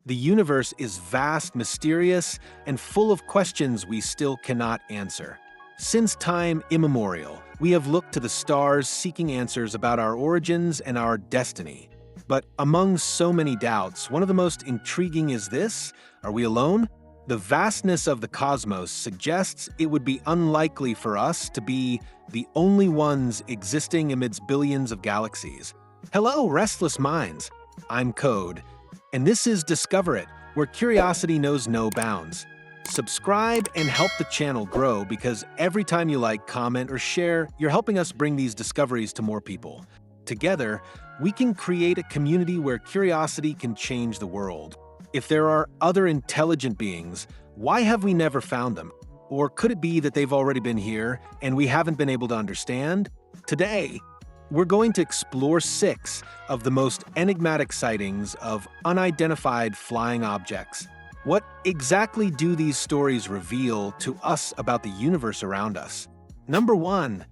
The universe is vast, mysterious, and full of questions we still cannot answer. Since time immemorial, we have looked to the stars seeking answers about our origins and our destiny. But among so many doubts, one of the most intriguing is this: are we alone? The vastness of the cosmos suggests it would be unlikely for us to be the only ones existing amidst billions of galaxies. Hello, restless minds. I'm Code, and this is Discover It, where curiosity knows no bounds. Subscribe and help the channel grow, because every time you like, comment, or share, you're helping us bring these discoveries to more people. Together, we can create a community where curiosity can change the world. If there are other intelligent beings, why have we never found them? Or could it be that they've already been here and we haven't been able to understand? Today, we're going to explore 6 of the most enigmatic sightings of unidentified flying objects. What exactly do these stories reveal to us about the universe around us? Number 1.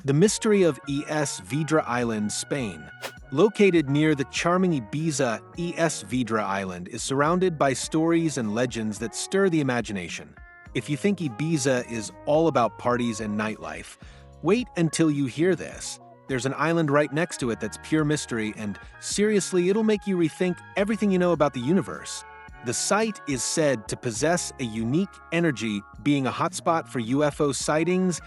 The mystery of Esdra Island, Spain. Located near the charming Ibiza, Esdra Island is surrounded by stories and legends that stir the imagination. If you think Ibiza is all about parties and nightlife, wait until you hear this. There's an island right next to it that's pure mystery, and seriously, it'll make you rethink everything you know about the universe. The site is said to possess a unique energy, being a hotspot for UFO sightings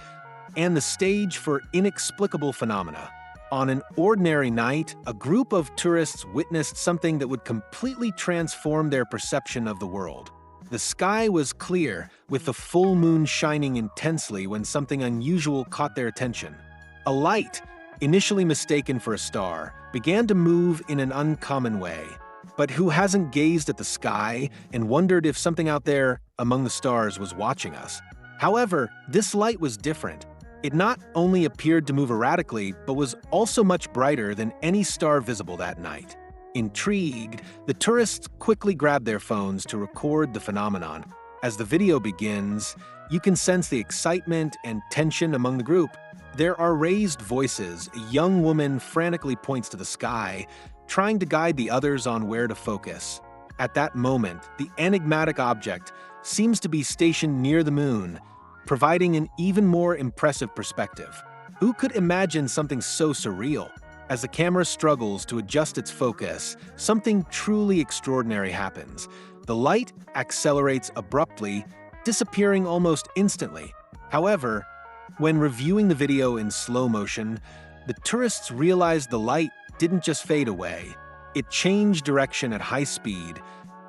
and the stage for inexplicable phenomena. On an ordinary night, a group of tourists witnessed something that would completely transform their perception of the world. The sky was clear, with the full moon shining intensely when something unusual caught their attention. A light, initially mistaken for a star, began to move in an uncommon way. But who hasn't gazed at the sky and wondered if something out there among the stars was watching us? However, this light was different. It not only appeared to move erratically, but was also much brighter than any star visible that night. Intrigued, the tourists quickly grabbed their phones to record the phenomenon. As the video begins, you can sense the excitement and tension among the group. There are raised voices. A young woman frantically points to the sky, trying to guide the others on where to focus. At that moment, the enigmatic object seems to be stationed near the moon, providing an even more impressive perspective. Who could imagine something so surreal? As the camera struggles to adjust its focus, something truly extraordinary happens. The light accelerates abruptly, disappearing almost instantly. However, when reviewing the video in slow motion, the tourists realized the light didn't just fade away. It changed direction at high speed,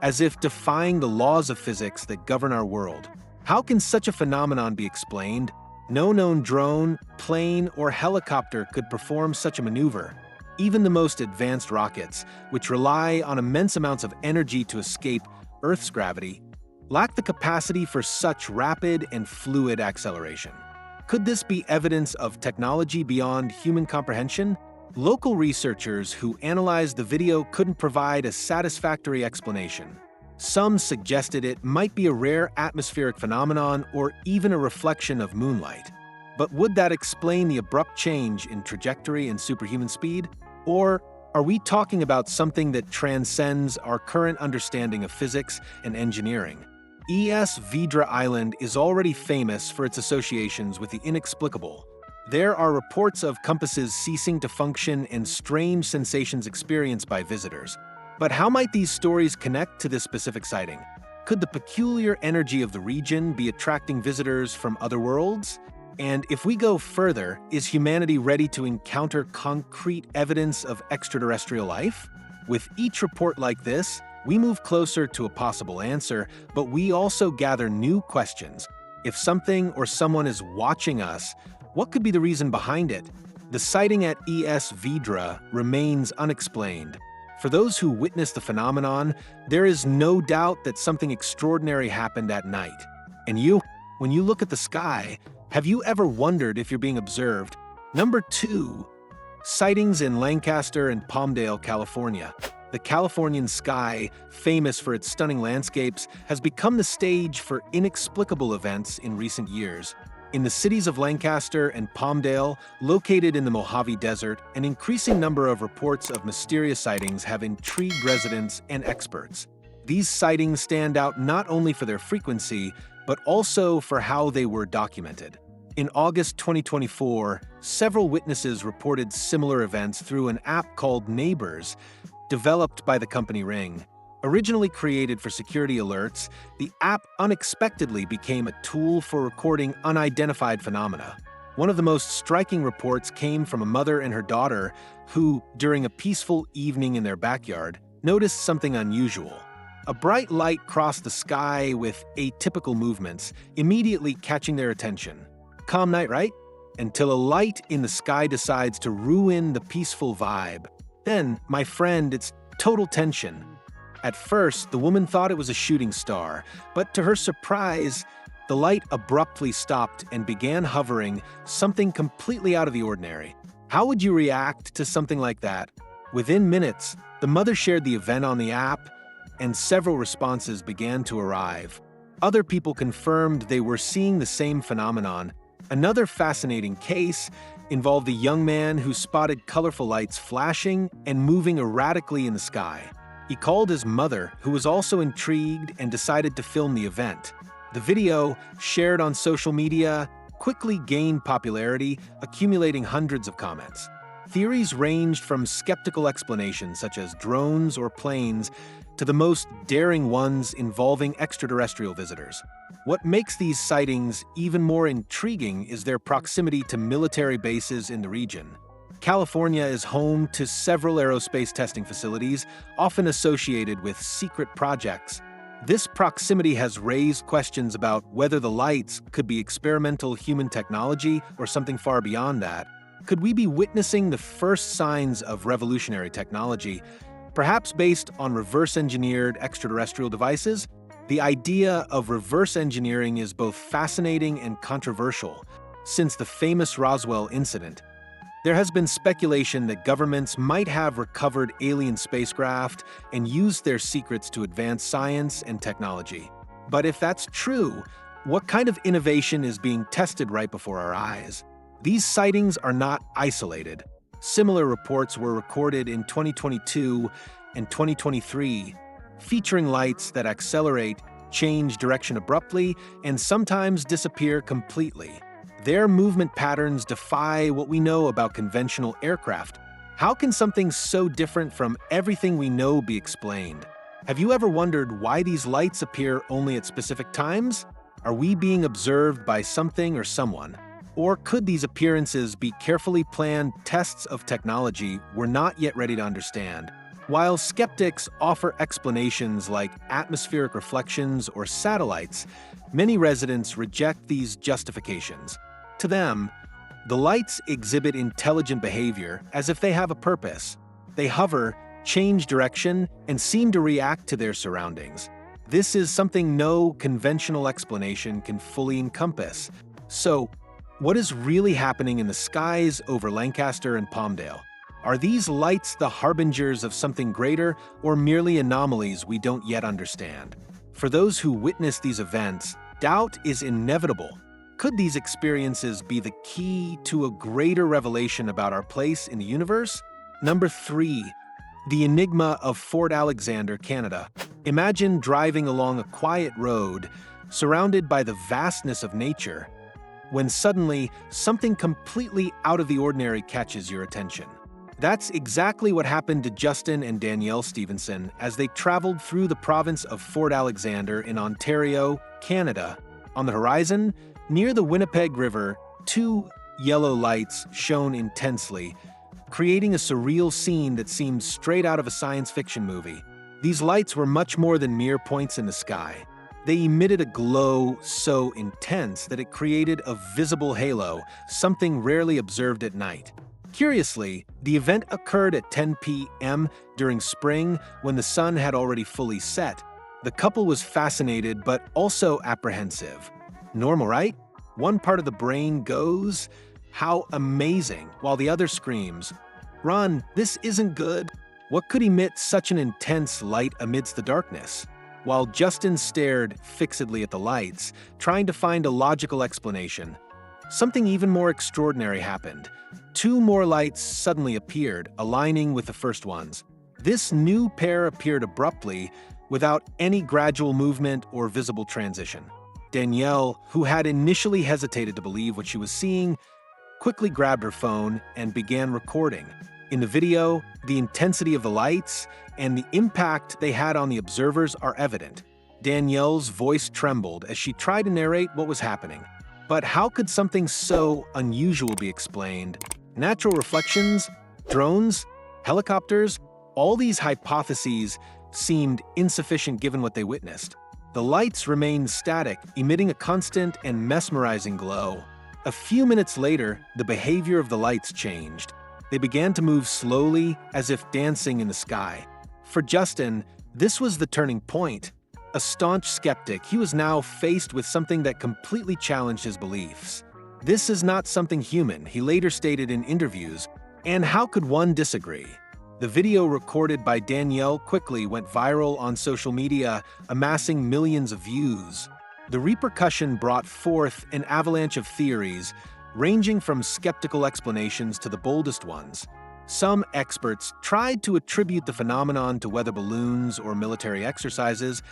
as if defying the laws of physics that govern our world. How can such a phenomenon be explained? No known drone, plane, or helicopter could perform such a maneuver. Even the most advanced rockets, which rely on immense amounts of energy to escape Earth's gravity, lack the capacity for such rapid and fluid acceleration. Could this be evidence of technology beyond human comprehension? Local researchers who analyzed the video couldn't provide a satisfactory explanation. Some suggested it might be a rare atmospheric phenomenon or even a reflection of moonlight. But would that explain the abrupt change in trajectory and superhuman speed? Or are we talking about something that transcends our current understanding of physics and engineering? Esdra Island is already famous for its associations with the inexplicable. There are reports of compasses ceasing to function and strange sensations experienced by visitors. But how might these stories connect to this specific sighting? Could the peculiar energy of the region be attracting visitors from other worlds? And if we go further, is humanity ready to encounter concrete evidence of extraterrestrial life? With each report like this, we move closer to a possible answer, but we also gather new questions. If something or someone is watching us, what could be the reason behind it? The sighting at Esdra remains unexplained. For those who witnessed the phenomenon, there is no doubt that something extraordinary happened at night. And you, when you look at the sky, have you ever wondered if you're being observed? Number 2. Sightings in Lancaster and Palmdale, California. The Californian sky, famous for its stunning landscapes, has become the stage for inexplicable events in recent years. In the cities of Lancaster and Palmdale, located in the Mojave Desert, an increasing number of reports of mysterious sightings have intrigued residents and experts. These sightings stand out not only for their frequency, but also for how they were documented. In August 2024, several witnesses reported similar events through an app called Neighbors, developed by the company Ring. Originally created for security alerts, the app unexpectedly became a tool for recording unidentified phenomena. One of the most striking reports came from a mother and her daughter who, during a peaceful evening in their backyard, noticed something unusual. A bright light crossed the sky with atypical movements, immediately catching their attention. Calm night, right? Until a light in the sky decides to ruin the peaceful vibe. Then, my friend, it's total tension. At first, the woman thought it was a shooting star, but to her surprise, the light abruptly stopped and began hovering, something completely out of the ordinary. How would you react to something like that? Within minutes, the mother shared the event on the app, and several responses began to arrive. Other people confirmed they were seeing the same phenomenon. Another fascinating case involved a young man who spotted colorful lights flashing and moving erratically in the sky. He called his mother, who was also intrigued and decided to film the event. The video, shared on social media, quickly gained popularity, accumulating hundreds of comments. Theories ranged from skeptical explanations such as drones or planes to the most daring ones involving extraterrestrial visitors. What makes these sightings even more intriguing is their proximity to military bases in the region. California is home to several aerospace testing facilities, often associated with secret projects. This proximity has raised questions about whether the lights could be experimental human technology or something far beyond that. Could we be witnessing the first signs of revolutionary technology, perhaps based on reverse-engineered extraterrestrial devices? The idea of reverse engineering is both fascinating and controversial. Since the famous Roswell incident, there has been speculation that governments might have recovered alien spacecraft and used their secrets to advance science and technology. But if that's true, what kind of innovation is being tested right before our eyes? These sightings are not isolated. Similar reports were recorded in 2022 and 2023, featuring lights that accelerate, change direction abruptly, and sometimes disappear completely. Their movement patterns defy what we know about conventional aircraft. How can something so different from everything we know be explained? Have you ever wondered why these lights appear only at specific times? Are we being observed by something or someone? Or could these appearances be carefully planned tests of technology we're not yet ready to understand? While skeptics offer explanations like atmospheric reflections or satellites, many residents reject these justifications. To them, the lights exhibit intelligent behavior as if they have a purpose. They hover, change direction, and seem to react to their surroundings. This is something no conventional explanation can fully encompass. So, what is really happening in the skies over Lancaster and Palmdale? Are these lights the harbingers of something greater or merely anomalies we don't yet understand? For those who witness these events, doubt is inevitable. Could these experiences be the key to a greater revelation about our place in the universe? Number 3. The Enigma of Fort Alexander, Canada. Imagine driving along a quiet road, surrounded by the vastness of nature, when suddenly something completely out of the ordinary catches your attention. That's exactly what happened to Justin and Danielle Stevenson as they traveled through the province of Fort Alexander in Ontario, Canada. On the horizon, near the Winnipeg River, 2 yellow lights shone intensely, creating a surreal scene that seemed straight out of a science fiction movie. These lights were much more than mere points in the sky. They emitted a glow so intense that it created a visible halo, something rarely observed at night. Curiously, the event occurred at 10 p.m. during spring when the sun had already fully set. The couple was fascinated but also apprehensive. Normal, right? One part of the brain goes, "How amazing," while the other screams, "Run, this isn't good." What could emit such an intense light amidst the darkness? While Justin stared fixedly at the lights, trying to find a logical explanation, something even more extraordinary happened. 2 more lights suddenly appeared, aligning with the first ones. This new pair appeared abruptly, without any gradual movement or visible transition. Danielle, who had initially hesitated to believe what she was seeing, quickly grabbed her phone and began recording. In the video, the intensity of the lights and the impact they had on the observers are evident. Danielle's voice trembled as she tried to narrate what was happening. But how could something so unusual be explained? Natural reflections, drones, helicopters, all these hypotheses seemed insufficient given what they witnessed. The lights remained static, emitting a constant and mesmerizing glow. A few minutes later, the behavior of the lights changed. They began to move slowly, as if dancing in the sky. For Justin, this was the turning point. A staunch skeptic, he was now faced with something that completely challenged his beliefs. This is not something human, he later stated in interviews, and how could one disagree? The video recorded by Danielle quickly went viral on social media, amassing millions of views. The repercussion brought forth an avalanche of theories, ranging from skeptical explanations to the boldest ones. Some experts tried to attribute the phenomenon to weather balloons or military exercises,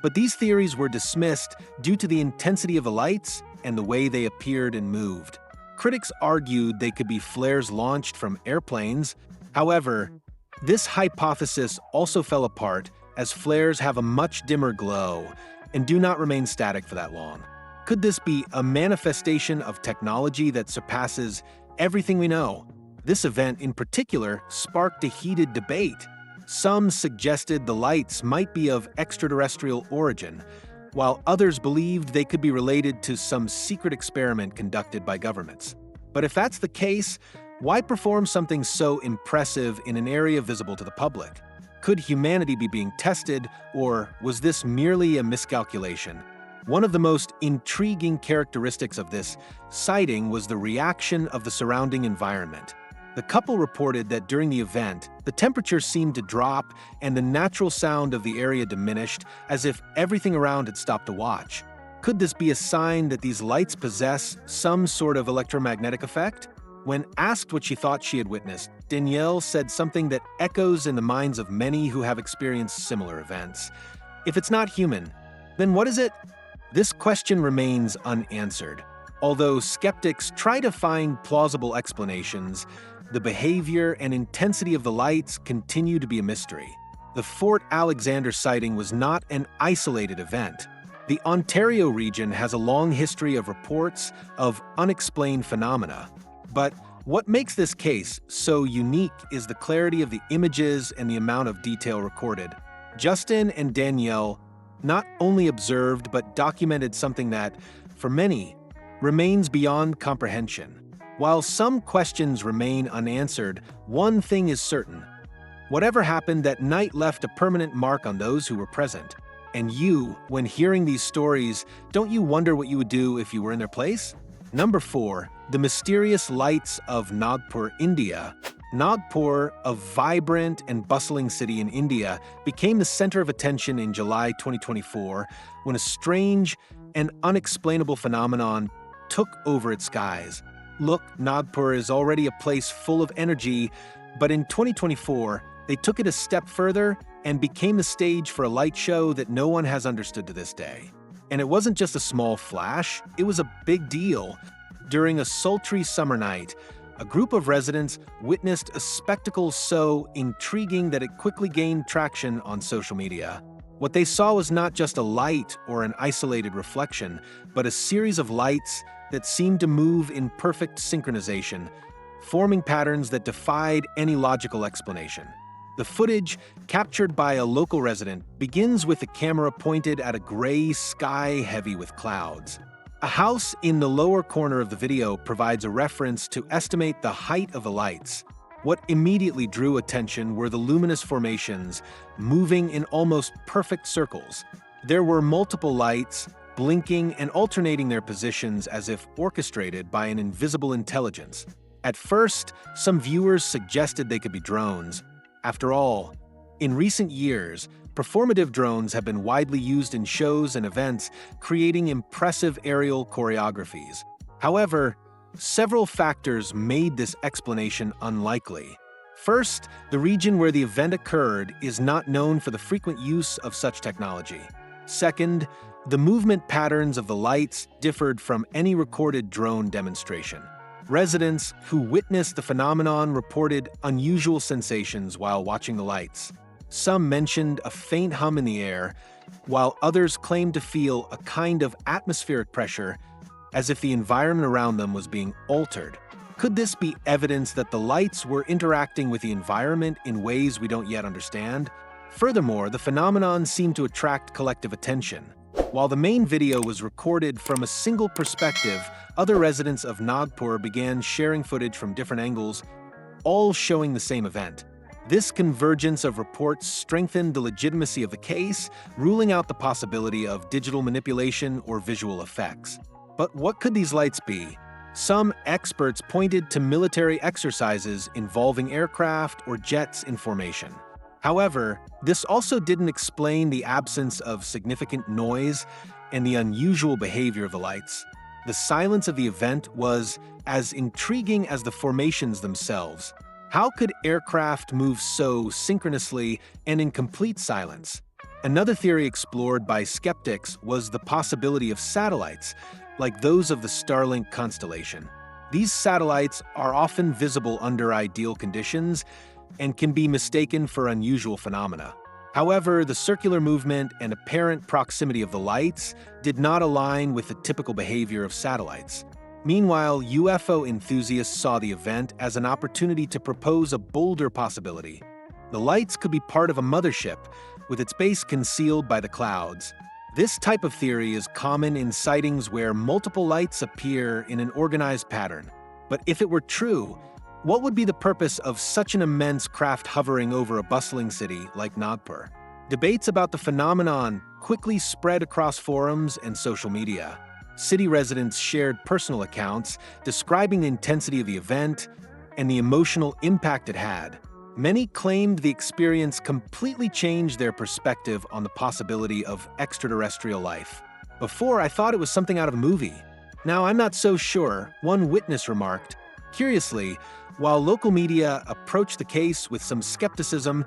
but these theories were dismissed due to the intensity of the lights and the way they appeared and moved. Critics argued they could be flares launched from airplanes. However, this hypothesis also fell apart as flares have a much dimmer glow and do not remain static for that long. Could this be a manifestation of technology that surpasses everything we know? This event in particular sparked a heated debate. Some suggested the lights might be of extraterrestrial origin, while others believed they could be related to some secret experiment conducted by governments. But if that's the case, why perform something so impressive in an area visible to the public? Could humanity be being tested, or was this merely a miscalculation? One of the most intriguing characteristics of this sighting was the reaction of the surrounding environment. The couple reported that during the event, the temperature seemed to drop and the natural sound of the area diminished, as if everything around had stopped to watch. Could this be a sign that these lights possess some sort of electromagnetic effect? When asked what she thought she had witnessed, Danielle said something that echoes in the minds of many who have experienced similar events. If it's not human, then what is it? This question remains unanswered. Although skeptics try to find plausible explanations, the behavior and intensity of the lights continue to be a mystery. The Fort Alexander sighting was not an isolated event. The Ontario region has a long history of reports of unexplained phenomena. But what makes this case so unique is the clarity of the images and the amount of detail recorded. Justin and Danielle not only observed but documented something that, for many, remains beyond comprehension. While some questions remain unanswered, one thing is certain. Whatever happened that night left a permanent mark on those who were present. And you, when hearing these stories, don't you wonder what you would do if you were in their place? Number 4. The mysterious lights of Nagpur, India. Nagpur, a vibrant and bustling city in India, became the center of attention in July 2024 when a strange and unexplainable phenomenon took over its skies. Look, Nagpur is already a place full of energy, but in 2024, they took it a step further and became the stage for a light show that no one has understood to this day. And it wasn't just a small flash, it was a big deal. During a sultry summer night, a group of residents witnessed a spectacle so intriguing that it quickly gained traction on social media. What they saw was not just a light or an isolated reflection, but a series of lights that seemed to move in perfect synchronization, forming patterns that defied any logical explanation. The footage, captured by a local resident, begins with the camera pointed at a gray sky heavy with clouds. A house in the lower corner of the video provides a reference to estimate the height of the lights. What immediately drew attention were the luminous formations, moving in almost perfect circles. There were multiple lights, blinking and alternating their positions as if orchestrated by an invisible intelligence. At first, some viewers suggested they could be drones. After all, in recent years, performative drones have been widely used in shows and events, creating impressive aerial choreographies. However, several factors made this explanation unlikely. First, the region where the event occurred is not known for the frequent use of such technology. Second, the movement patterns of the lights differed from any recorded drone demonstration. Residents who witnessed the phenomenon reported unusual sensations while watching the lights. Some mentioned a faint hum in the air, while others claimed to feel a kind of atmospheric pressure, as if the environment around them was being altered. Could this be evidence that the lights were interacting with the environment in ways we don't yet understand? Furthermore, the phenomenon seemed to attract collective attention. While the main video was recorded from a single perspective, other residents of Nagpur began sharing footage from different angles, all showing the same event. This convergence of reports strengthened the legitimacy of the case, ruling out the possibility of digital manipulation or visual effects. But what could these lights be? Some experts pointed to military exercises involving aircraft or jets in formation. However, this also didn't explain the absence of significant noise and the unusual behavior of the lights. The silence of the event was as intriguing as the formations themselves. How could aircraft move so synchronously and in complete silence? Another theory explored by skeptics was the possibility of satellites, like those of the Starlink constellation. These satellites are often visible under ideal conditions and can be mistaken for unusual phenomena. However, the circular movement and apparent proximity of the lights did not align with the typical behavior of satellites. Meanwhile, UFO enthusiasts saw the event as an opportunity to propose a bolder possibility. The lights could be part of a mothership, with its base concealed by the clouds. This type of theory is common in sightings where multiple lights appear in an organized pattern. But if it were true, what would be the purpose of such an immense craft hovering over a bustling city like Nagpur? Debates about the phenomenon quickly spread across forums and social media. City residents shared personal accounts describing the intensity of the event and the emotional impact it had. Many claimed the experience completely changed their perspective on the possibility of extraterrestrial life. Before, I thought it was something out of a movie. Now I'm not so sure, one witness remarked. Curiously, while local media approached the case with some skepticism,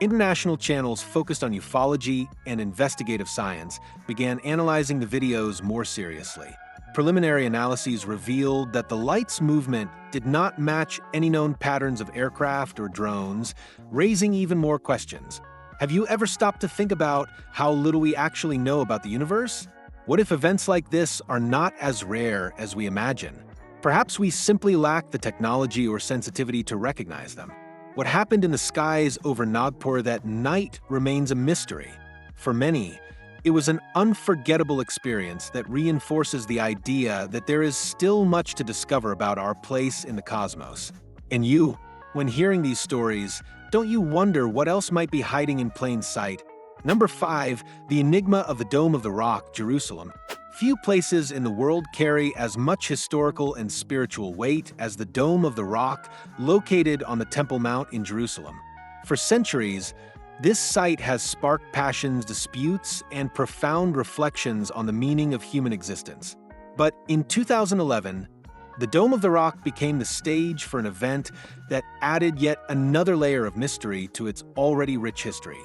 international channels focused on ufology and investigative science began analyzing the videos more seriously. Preliminary analyses revealed that the light's movement did not match any known patterns of aircraft or drones, raising even more questions. Have you ever stopped to think about how little we actually know about the universe? What if events like this are not as rare as we imagine? Perhaps we simply lack the technology or sensitivity to recognize them. What happened in the skies over Nagpur that night remains a mystery. For many, it was an unforgettable experience that reinforces the idea that there is still much to discover about our place in the cosmos. And you, when hearing these stories, don't you wonder what else might be hiding in plain sight? Number 5, the Enigma of the Dome of the Rock, Jerusalem. Few places in the world carry as much historical and spiritual weight as the Dome of the Rock, located on the Temple Mount in Jerusalem. For centuries, this site has sparked passions, disputes, and profound reflections on the meaning of human existence. But in 2011, the Dome of the Rock became the stage for an event that added yet another layer of mystery to its already rich history.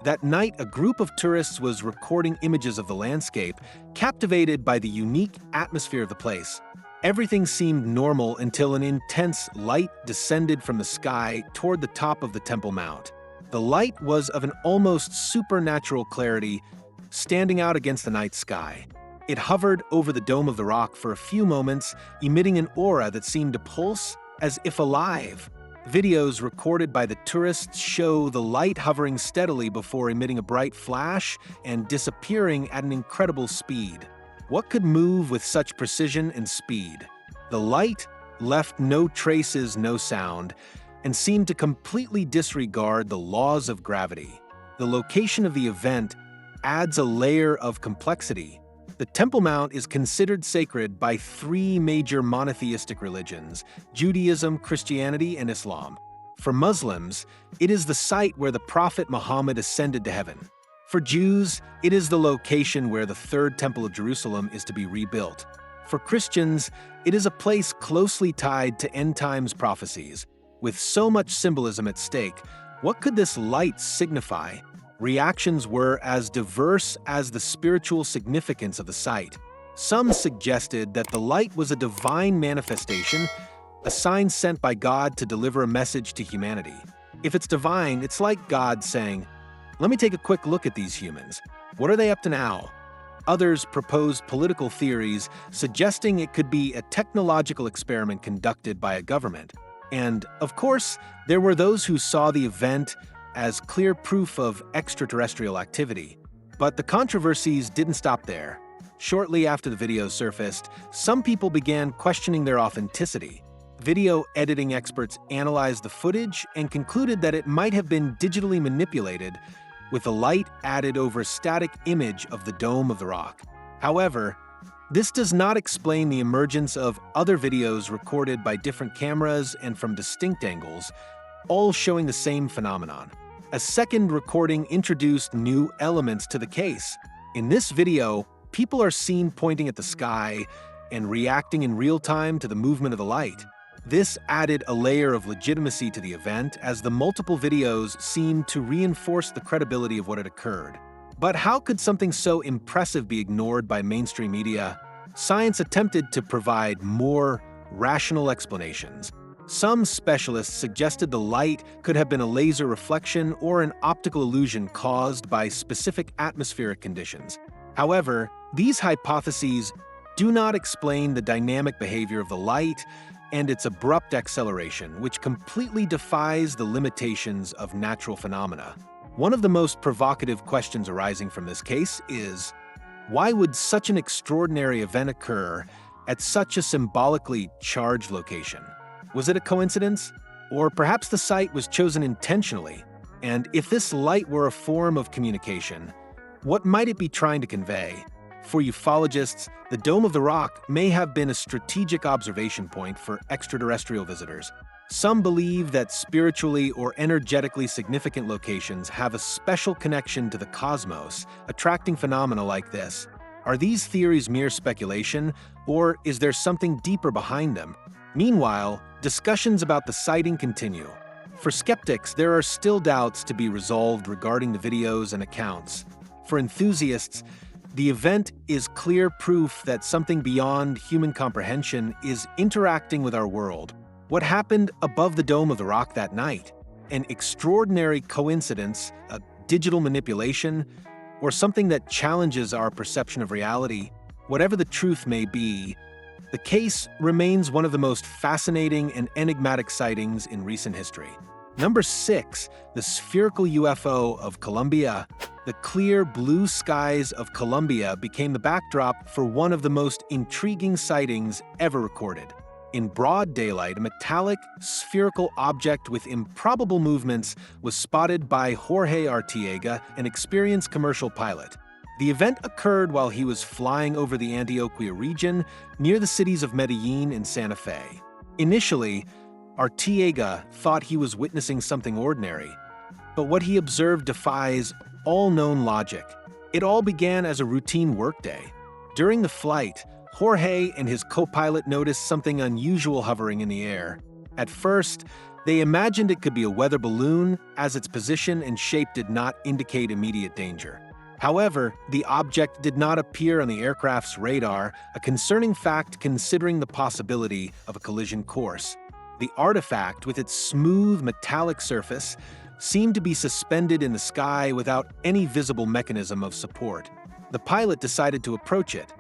That night, a group of tourists was recording images of the landscape, captivated by the unique atmosphere of the place. Everything seemed normal until an intense light descended from the sky toward the top of the Temple Mount. The light was of an almost supernatural clarity, standing out against the night sky. It hovered over the Dome of the Rock for a few moments, emitting an aura that seemed to pulse as if alive. Videos recorded by the tourists show the light hovering steadily before emitting a bright flash and disappearing at an incredible speed. What could move with such precision and speed? The light left no traces, no sound, and seemed to completely disregard the laws of gravity. The location of the event adds a layer of complexity. The Temple Mount is considered sacred by 3 major monotheistic religions: Judaism, Christianity, and Islam. For Muslims, it is the site where the Prophet Muhammad ascended to heaven. For Jews, it is the location where the Third Temple of Jerusalem is to be rebuilt. For Christians, it is a place closely tied to end-times prophecies. With so much symbolism at stake, what could this light signify? Reactions were as diverse as the spiritual significance of the sight. Some suggested that the light was a divine manifestation, a sign sent by God to deliver a message to humanity. If it's divine, it's like God saying, "Let me take a quick look at these humans. What are they up to now?" Others proposed political theories suggesting it could be a technological experiment conducted by a government. And, of course, there were those who saw the event as clear proof of extraterrestrial activity. But the controversies didn't stop there. Shortly after the video surfaced, some people began questioning their authenticity. Video editing experts analyzed the footage and concluded that it might have been digitally manipulated, with the light added over a static image of the Dome of the Rock. However, this does not explain the emergence of other videos recorded by different cameras and from distinct angles, all showing the same phenomenon. A second recording introduced new elements to the case. In this video, people are seen pointing at the sky and reacting in real time to the movement of the light. This added a layer of legitimacy to the event, as the multiple videos seemed to reinforce the credibility of what had occurred. But how could something so impressive be ignored by mainstream media? Science attempted to provide more rational explanations. Some specialists suggested the light could have been a laser reflection or an optical illusion caused by specific atmospheric conditions. However, these hypotheses do not explain the dynamic behavior of the light and its abrupt acceleration, which completely defies the limitations of natural phenomena. One of the most provocative questions arising from this case is, why would such an extraordinary event occur at such a symbolically charged location? Was it a coincidence? Or perhaps the site was chosen intentionally? And if this light were a form of communication, what might it be trying to convey? For ufologists, the Dome of the Rock may have been a strategic observation point for extraterrestrial visitors. Some believe that spiritually or energetically significant locations have a special connection to the cosmos, attracting phenomena like this. Are these theories mere speculation, or is there something deeper behind them? Meanwhile, discussions about the sighting continue. For skeptics, there are still doubts to be resolved regarding the videos and accounts. For enthusiasts, the event is clear proof that something beyond human comprehension is interacting with our world. What happened above the Dome of the Rock that night? An extraordinary coincidence, a digital manipulation, or something that challenges our perception of reality? Whatever the truth may be, the case remains one of the most fascinating and enigmatic sightings in recent history. Number 6, the spherical UFO of Colombia. The clear blue skies of Colombia became the backdrop for one of the most intriguing sightings ever recorded. In broad daylight, a metallic, spherical object with improbable movements was spotted by Jorge Artiega, an experienced commercial pilot. The event occurred while he was flying over the Antioquia region near the cities of Medellin and Santa Fe. Initially, Artiega thought he was witnessing something ordinary, but what he observed defies all known logic. It all began as a routine workday. During the flight, Jorge and his co-pilot noticed something unusual hovering in the air. At first, they imagined it could be a weather balloon, as its position and shape did not indicate immediate danger. However, the object did not appear on the aircraft's radar, a concerning fact considering the possibility of a collision course. The artifact, with its smooth metallic surface, seemed to be suspended in the sky without any visible mechanism of support. The pilot decided to approach it.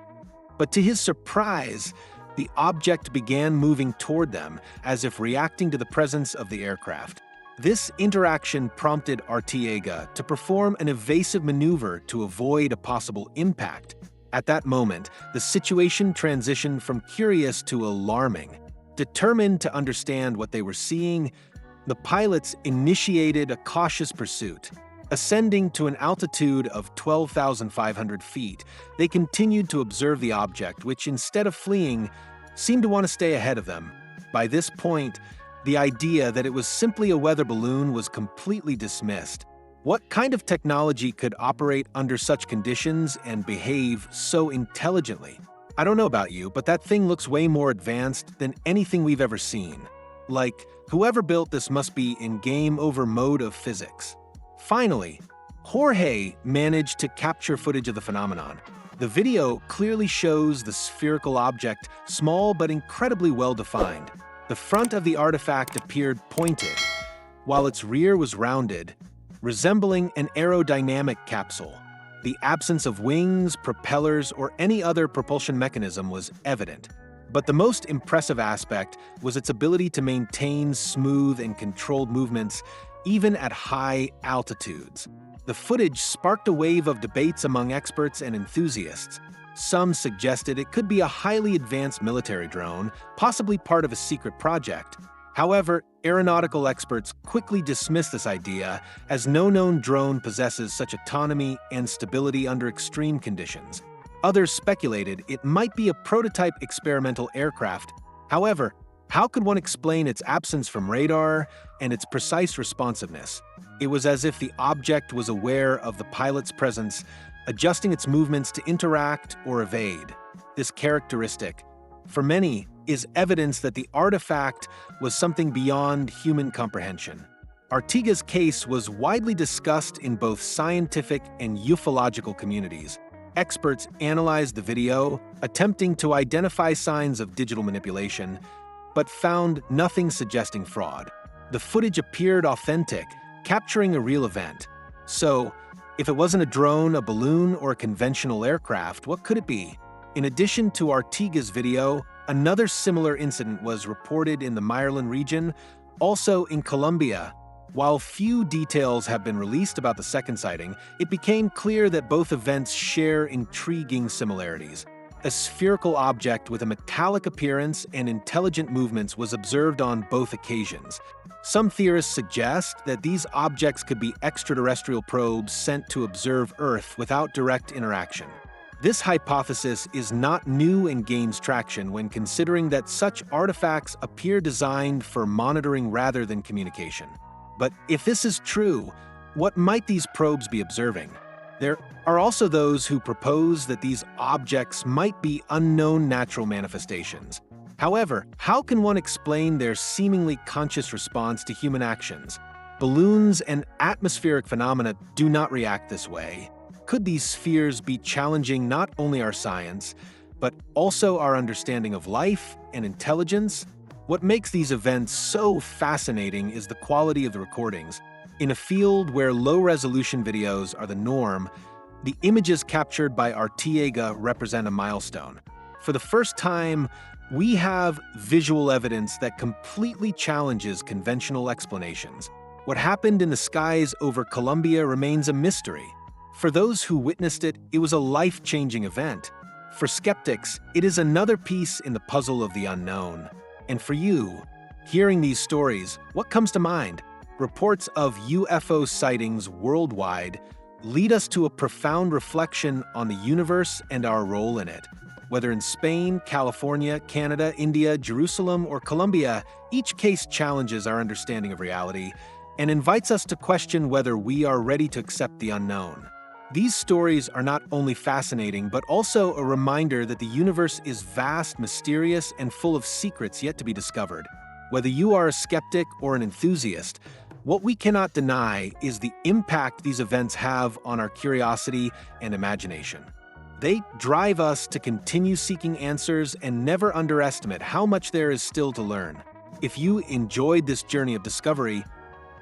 But to his surprise, the object began moving toward them, as if reacting to the presence of the aircraft. This interaction prompted Artiega to perform an evasive maneuver to avoid a possible impact. At that moment, the situation transitioned from curious to alarming. Determined to understand what they were seeing, the pilots initiated a cautious pursuit. Ascending to an altitude of 12,500 feet, they continued to observe the object, which, instead of fleeing, seemed to want to stay ahead of them. By this point, the idea that it was simply a weather balloon was completely dismissed. What kind of technology could operate under such conditions and behave so intelligently? I don't know about you, but that thing looks way more advanced than anything we've ever seen. like whoever built this must be in game over mode of physics. Finally, Jorge managed to capture footage of the phenomenon. The video clearly shows the spherical object, small but incredibly well-defined. The front of the artifact appeared pointed, while its rear was rounded, resembling an aerodynamic capsule. The absence of wings, propellers, or any other propulsion mechanism was evident. But the most impressive aspect was its ability to maintain smooth and controlled movements even at high altitudes. The footage sparked a wave of debates among experts and enthusiasts. Some suggested it could be a highly advanced military drone, possibly part of a secret project. However, aeronautical experts quickly dismissed this idea, as no known drone possesses such autonomy and stability under extreme conditions. Others speculated it might be a prototype experimental aircraft. However, how could one explain its absence from radar and its precise responsiveness? It was as if the object was aware of the pilot's presence, adjusting its movements to interact or evade. This characteristic, for many, is evidence that the artifact was something beyond human comprehension. Artiga's case was widely discussed in both scientific and ufological communities. Experts analyzed the video, attempting to identify signs of digital manipulation, but found nothing suggesting fraud. The footage appeared authentic, capturing a real event. So, if it wasn't a drone, a balloon, or a conventional aircraft, what could it be? In addition to Artiga's video, another similar incident was reported in the Maryland region, also in Colombia. While few details have been released about the second sighting, it became clear that both events share intriguing similarities. A spherical object with a metallic appearance and intelligent movements was observed on both occasions. Some theorists suggest that these objects could be extraterrestrial probes sent to observe Earth without direct interaction. This hypothesis is not new and gains traction when considering that such artifacts appear designed for monitoring rather than communication. But if this is true, what might these probes be observing? There are also those who propose that these objects might be unknown natural manifestations. However, how can one explain their seemingly conscious response to human actions? Balloons and atmospheric phenomena do not react this way. Could these spheres be challenging not only our science, but also our understanding of life and intelligence? What makes these events so fascinating is the quality of the recordings. In a field where low-resolution videos are the norm, the images captured by Artiga represent a milestone. For the first time, we have visual evidence that completely challenges conventional explanations. What happened in the skies over Colombia remains a mystery. For those who witnessed it, it was a life-changing event. For skeptics, it is another piece in the puzzle of the unknown. And for you, hearing these stories, what comes to mind? Reports of UFO sightings worldwide lead us to a profound reflection on the universe and our role in it. Whether in Spain, California, Canada, India, Jerusalem, or Colombia, each case challenges our understanding of reality and invites us to question whether we are ready to accept the unknown. These stories are not only fascinating, but also a reminder that the universe is vast, mysterious, and full of secrets yet to be discovered. Whether you are a skeptic or an enthusiast, what we cannot deny is the impact these events have on our curiosity and imagination. They drive us to continue seeking answers and never underestimate how much there is still to learn. If you enjoyed this journey of discovery,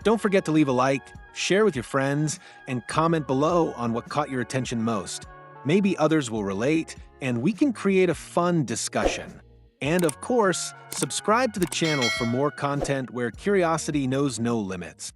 don't forget to leave a like, share with your friends, and comment below on what caught your attention most. Maybe others will relate, and we can create a fun discussion. And of course, subscribe to the channel for more content where curiosity knows no limits.